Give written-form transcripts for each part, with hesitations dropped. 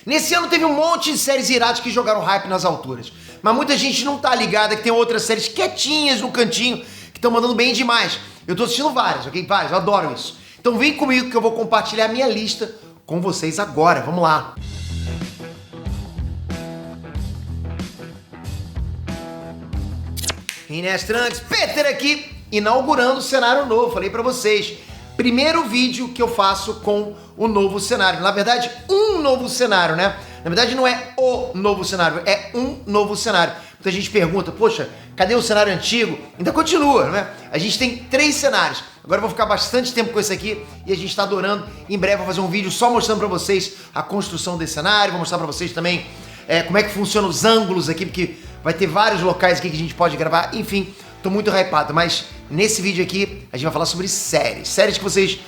Nesse ano teve um monte de séries iradas que jogaram hype nas alturas. Mas muita gente não tá ligada que tem outras séries quietinhas no cantinho que estão mandando bem demais. Eu tô assistindo várias, ok? Várias, eu adoro isso. Então vem comigo que eu vou compartilhar a minha lista com vocês agora. Vamos lá. Inés Trunks, Peter aqui, inaugurando o cenário novo. Falei pra vocês. Primeiro vídeo que eu faço com o novo cenário. Na verdade, um novo cenário, né? Na verdade, não é o novo cenário, é um novo cenário. Muita gente pergunta, poxa, cadê o cenário antigo? Ainda continua, né? A gente tem 3 cenários. Agora eu vou ficar bastante tempo com esse aqui e a gente está adorando. Em breve eu vou fazer um vídeo só mostrando pra vocês a construção desse cenário. Vou mostrar pra vocês também como é que funcionam os ângulos aqui, porque vai ter vários locais aqui que a gente pode gravar. Enfim, tô muito hypado, mas nesse vídeo aqui a gente vai falar sobre séries. Séries que vocês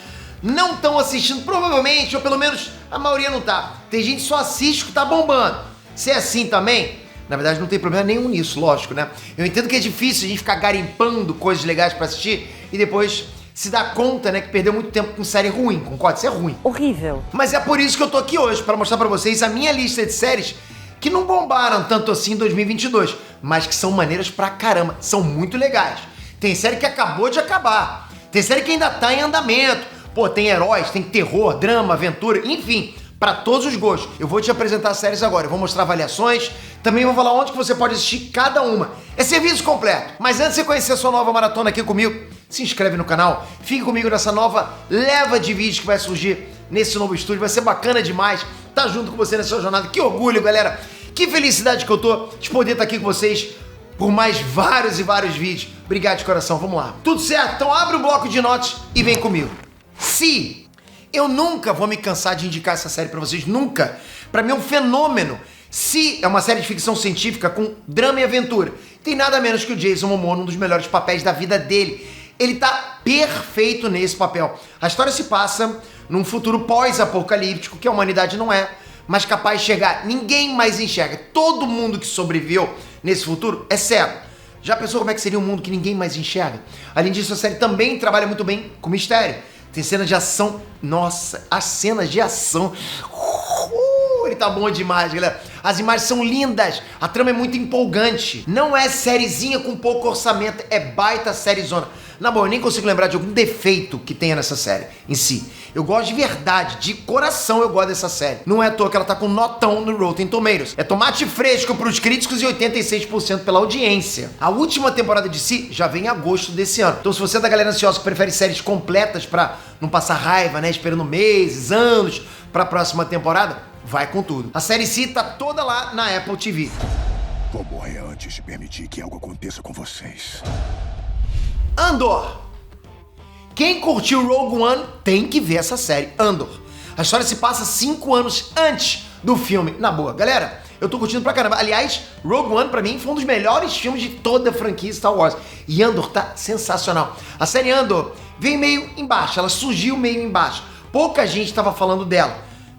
não estão assistindo, provavelmente, ou pelo menos a maioria não tá. Tem gente que só assiste que tá bombando. Se é assim também, na verdade não tem problema nenhum nisso, lógico, né? Eu entendo que é difícil a gente ficar garimpando coisas legais pra assistir e depois se dar conta, né, que perdeu muito tempo com série ruim, concorda? Isso é ruim. Horrível. Mas é por isso que eu tô aqui hoje, pra mostrar pra vocês a minha lista de séries que não bombaram tanto assim em 2022, mas que são maneiras pra caramba, são muito legais. Tem série que acabou de acabar, tem série que ainda tá em andamento, pô, tem heróis, tem terror, drama, aventura, enfim, pra todos os gostos. Eu vou te apresentar as séries agora, eu vou mostrar avaliações, também vou falar onde que você pode assistir cada uma. É serviço completo. Mas antes de você conhecer a sua nova maratona aqui comigo, se inscreve no canal, fique comigo nessa nova leva de vídeos que vai surgir nesse novo estúdio, vai ser bacana demais estar junto com você nessa jornada. Que orgulho, galera, que felicidade que eu tô de poder estar aqui com vocês por mais vários e vários vídeos. Obrigado de coração, vamos lá. Tudo certo? Então abre o bloco de notas e vem comigo. Se eu nunca vou me cansar de indicar essa série pra vocês, nunca. Pra mim é um fenômeno. Se é uma série de ficção científica com drama e aventura, tem nada menos que o Jason Momoa num dos melhores papéis da vida dele. Ele tá perfeito nesse papel. A história se passa num futuro pós-apocalíptico que a humanidade não é mais capaz de chegar. Ninguém mais enxerga. Todo mundo que sobreviveu nesse futuro é cego. Já pensou como é que seria um mundo que ninguém mais enxerga? Além disso, a série também trabalha muito bem com mistério. Tem cenas de ação. Nossa, as cenas de ação. Ele tá bom demais, galera. As imagens são lindas. A trama é muito empolgante. Não é sériezinha com pouco orçamento. É baita sériezona. Na boa, eu nem consigo lembrar de algum defeito que tenha nessa série em si. Eu gosto de verdade, de coração eu gosto dessa série. Não é à toa que ela tá com notão no Rotten Tomatoes. É tomate fresco pros críticos e 86% pela audiência. A última temporada de si já vem em agosto desse ano. Então se você é da galera ansiosa que prefere séries completas pra não passar raiva, né, esperando meses, anos pra próxima temporada, vai com tudo. A série si tá toda lá na Apple TV. Vou morrer antes de permitir que algo aconteça com vocês. Andor. Quem curtiu Rogue One tem que ver essa série, Andor. A história se passa 5 anos antes do filme. Na boa, galera, eu tô curtindo pra caramba. Aliás, Rogue One pra mim foi um dos melhores filmes de toda a franquia Star Wars. E Andor tá sensacional. A série Andor veio meio embaixo, ela surgiu meio embaixo. Pouca gente tava falando dela.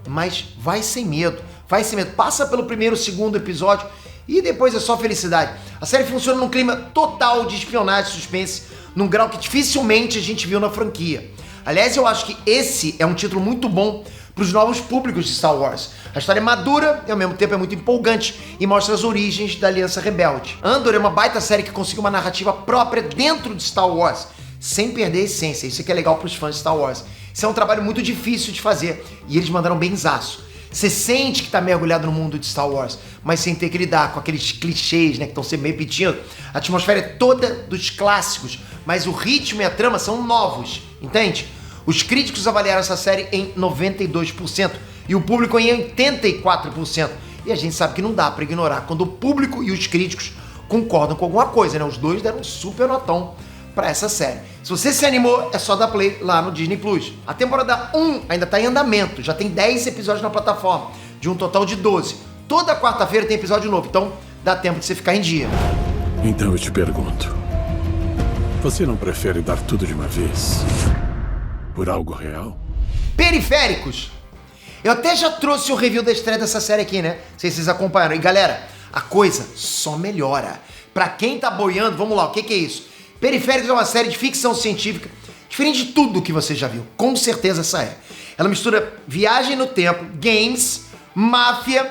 Mas vai sem medo, vai sem medo. Passa pelo primeiro, segundo episódio e depois é só felicidade. A série funciona num clima total de espionagem e suspense, num grau que dificilmente a gente viu na franquia. Aliás, eu acho que esse é um título muito bom para os novos públicos de Star Wars. A história é madura e ao mesmo tempo é muito empolgante e mostra as origens da Aliança Rebelde. Andor é uma baita série que conseguiu uma narrativa própria dentro de Star Wars, sem perder a essência. Isso que é legal para os fãs de Star Wars. Isso é um trabalho muito difícil de fazer e eles mandaram benzaço. Você sente que tá mergulhado no mundo de Star Wars, mas sem ter que lidar com aqueles clichês, né, que estão sempre repetindo. A atmosfera é toda dos clássicos, mas o ritmo e a trama são novos, entende? Os críticos avaliaram essa série em 92% e o público em 84%. E a gente sabe que não dá pra ignorar quando o público e os críticos concordam com alguma coisa, né? Os dois deram um super notão pra essa série. Se você se animou, é só dar play lá no Disney Plus. A temporada 1 ainda tá em andamento, já tem 10 episódios na plataforma, de um total de 12. Toda quarta-feira tem episódio novo, então dá tempo de você ficar em dia. Então eu te pergunto, você não prefere dar tudo de uma vez? Por algo real? Periféricos. Eu até já trouxe o review da estreia dessa série aqui, né? Não sei se vocês acompanharam. E galera, a coisa só melhora. Pra quem tá boiando, vamos lá, o que é isso? Periféricos é uma série de ficção científica diferente de tudo que você já viu. Com certeza essa é. Ela mistura viagem no tempo, games, máfia,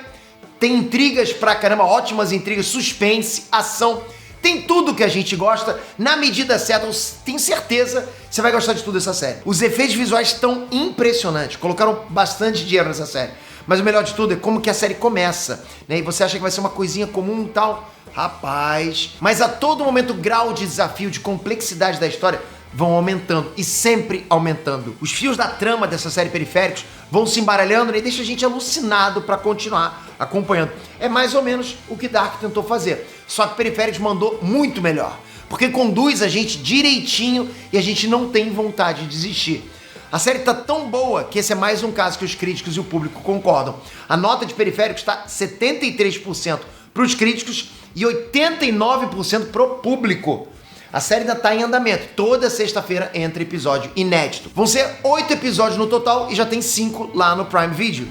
tem intrigas pra caramba, ótimas intrigas, suspense, ação. Tem tudo que a gente gosta, na medida certa. Eu tenho certeza que você vai gostar de tudo dessa série. Os efeitos visuais estão impressionantes, colocaram bastante dinheiro nessa série. Mas o melhor de tudo é como que a série começa, né? E você acha que vai ser uma coisinha comum e tal. Rapaz... Mas a todo momento o grau de desafio, de complexidade da história vão aumentando e sempre aumentando. Os fios da trama dessa série Periféricos vão se embaralhando, né, e deixa a gente alucinado pra continuar acompanhando. É mais ou menos o que Dark tentou fazer. Só que Periféricos mandou muito melhor, porque conduz a gente direitinho e a gente não tem vontade de desistir. A série tá tão boa que esse é mais um caso que os críticos e o público concordam. A nota de Periféricos tá 73% pros críticos e 89% pro público. A série ainda tá em andamento. Toda sexta-feira entra episódio inédito. Vão ser 8 episódios no total e já tem 5 lá no Prime Video.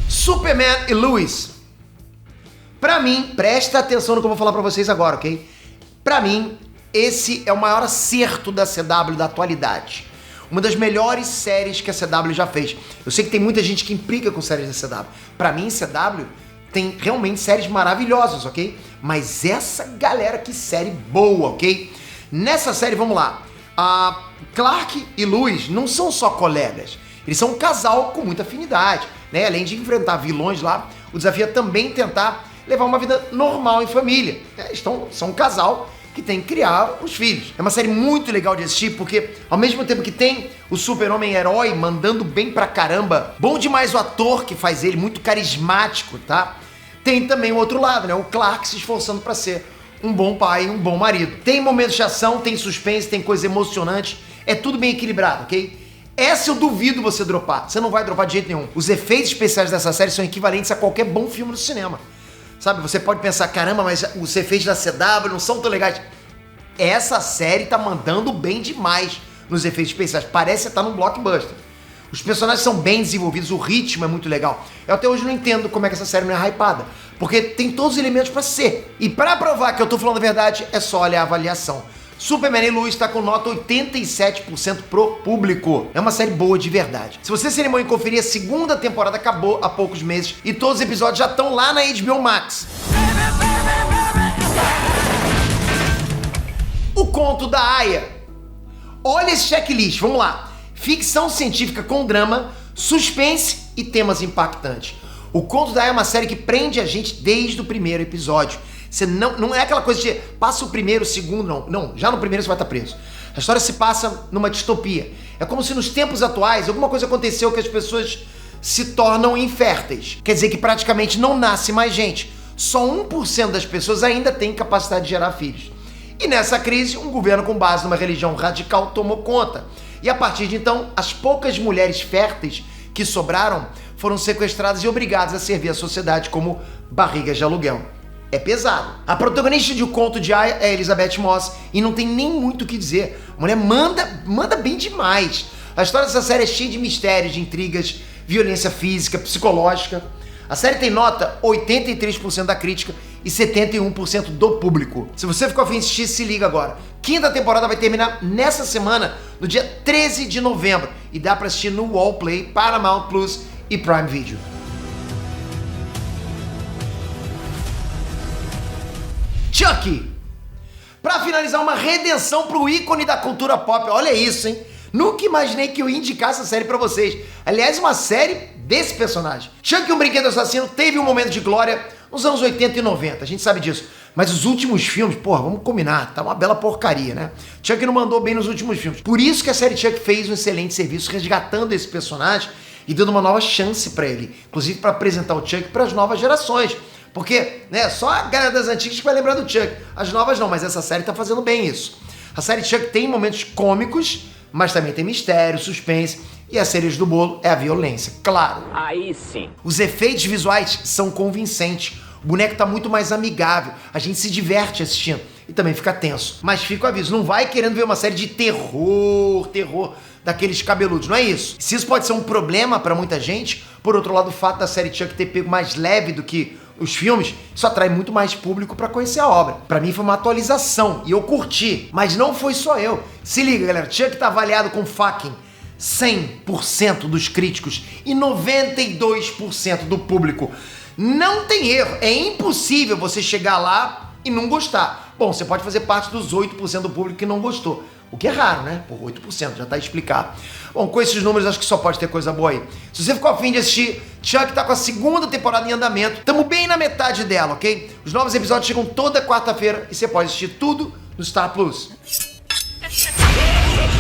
Superman e Lois. Pra mim, presta atenção no que eu vou falar pra vocês agora, ok? Pra mim, esse é o maior acerto da CW da atualidade. Uma das melhores séries que a CW já fez. Eu sei que tem muita gente que implica com séries da CW. Pra mim, CW tem realmente séries maravilhosas, ok? Mas essa galera, que série boa, ok? Nessa série, vamos lá. Clark e Lois não são só colegas. Eles são um casal com muita afinidade, né? Além de enfrentar vilões lá, o desafio é também tentar levar uma vida normal em família. São um casal que tem que criar os filhos. É uma série muito legal de assistir, porque ao mesmo tempo que tem o super-homem herói mandando bem pra caramba, bom demais o ator que faz ele, muito carismático, tá? Tem também o outro lado, né? O Clark se esforçando pra ser um bom pai, um bom marido. Tem momentos de ação, tem suspense, tem coisa emocionante, é tudo bem equilibrado, ok? Essa eu duvido você dropar, você não vai dropar de jeito nenhum. Os efeitos especiais dessa série são equivalentes a qualquer bom filme no cinema. Sabe, você pode pensar, caramba, mas os efeitos da CW não são tão legais. Essa série tá mandando bem demais nos efeitos especiais. Parece estar num blockbuster. Os personagens são bem desenvolvidos, o ritmo é muito legal. Eu até hoje não entendo como é que essa série não é hypada. Porque tem todos os elementos pra ser. E pra provar que eu tô falando a verdade, é só olhar a avaliação. Superman e Lois tá com nota 87% pro público. É uma série boa de verdade. Se você se animou em conferir, a segunda temporada acabou há poucos meses e todos os episódios já estão lá na HBO Max. O Conto da Aia. Olha esse checklist, vamos lá. Ficção científica com drama, suspense e temas impactantes. O Conto da Aia é uma série que prende a gente desde o primeiro episódio. Você não é aquela coisa de passa o primeiro, o segundo, não, já no primeiro você vai estar preso. A história se passa numa distopia. É como se nos tempos atuais alguma coisa aconteceu que as pessoas se tornam inférteis. Quer dizer que praticamente não nasce mais gente. Só 1% das pessoas ainda tem capacidade de gerar filhos. E nessa crise, um governo com base numa religião radical tomou conta. E a partir de então, as poucas mulheres férteis que sobraram foram sequestradas e obrigadas a servir a sociedade como barrigas de aluguel. É pesado. A protagonista de O Conto de Aia é Elizabeth Moss e não tem nem muito o que dizer. A mulher manda bem demais. A história dessa série é cheia de mistérios, de intrigas, violência física, psicológica. A série tem nota 83% da crítica e 71% do público. Se você ficou a fim de assistir, se liga agora. Quinta temporada vai terminar nessa semana, no dia 13 de novembro. E dá pra assistir no Wallplay, Paramount Plus e Prime Video. Chucky! Pra finalizar, uma redenção pro ícone da cultura pop. Olha isso, hein? Nunca imaginei que eu ia indicar essa série pra vocês. Aliás, uma série desse personagem. Chucky, um brinquedo assassino, teve um momento de glória nos anos 80 e 90, a gente sabe disso. Mas os últimos filmes, porra, vamos combinar, tá uma bela porcaria, né? Chucky não mandou bem nos últimos filmes. Por isso que a série Chucky fez um excelente serviço resgatando esse personagem e dando uma nova chance pra ele. Inclusive pra apresentar o Chucky pras novas gerações. Porque, né, só a galera das antigas que vai lembrar do Chucky. As novas não, mas essa série tá fazendo bem isso. A série Chucky tem momentos cômicos, mas também tem mistério, suspense, e a cereja do bolo é a violência, claro. Aí sim. Os efeitos visuais são convincentes. O boneco tá muito mais amigável, a gente se diverte assistindo e também fica tenso. Mas fica o aviso, não vai querendo ver uma série de terror daqueles cabeludos, não é isso. Se isso pode ser um problema pra muita gente, por outro lado, o fato da série Chucky ter pego mais leve do que os filmes, isso atrai muito mais público pra conhecer a obra. Pra mim foi uma atualização e eu curti, mas não foi só eu. Se liga, galera, Chucky tá avaliado com fucking 100% dos críticos e 92% do público. Não tem erro, é impossível você chegar lá e não gostar. Bom, você pode fazer parte dos 8% do público que não gostou, o que é raro, né? Por 8%, já tá explicado. Bom, com esses números acho que só pode ter coisa boa aí. Se você ficou a fim de assistir, Chuck tá com a segunda temporada em andamento. Tamo bem na metade dela, ok? Os novos episódios chegam toda quarta-feira e você pode assistir tudo no Star Plus.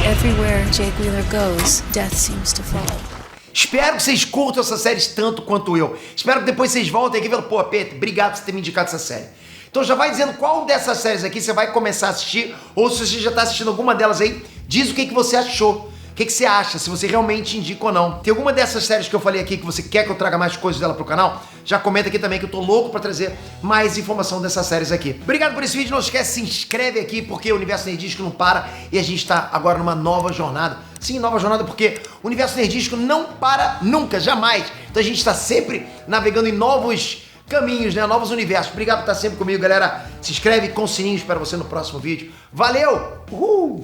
Everywhere Jake Wheeler goes, death seems to follow. Espero que vocês curtam essas séries tanto quanto eu. Espero que depois vocês voltem aqui e falem, pô, Pedro, obrigado por você ter me indicado essa série. Então já vai dizendo qual dessas séries aqui você vai começar a assistir, ou se você já está assistindo alguma delas aí, diz o que você achou. O que você acha, se você realmente indica ou não. Tem alguma dessas séries que eu falei aqui que você quer que eu traga mais coisas dela pro canal? Já comenta aqui também que eu tô louco pra trazer mais informação dessas séries aqui. Obrigado por esse vídeo, não esquece, se inscreve aqui porque o Universo Nerdístico não para e a gente tá agora numa nova jornada. Sim, nova jornada porque o Universo Nerdístico não para nunca, jamais. Então a gente tá sempre navegando em novos caminhos, né? Novos universos. Obrigado por estar sempre comigo, galera. Se inscreve com o sininho, espero você no próximo vídeo. Valeu! Uhul!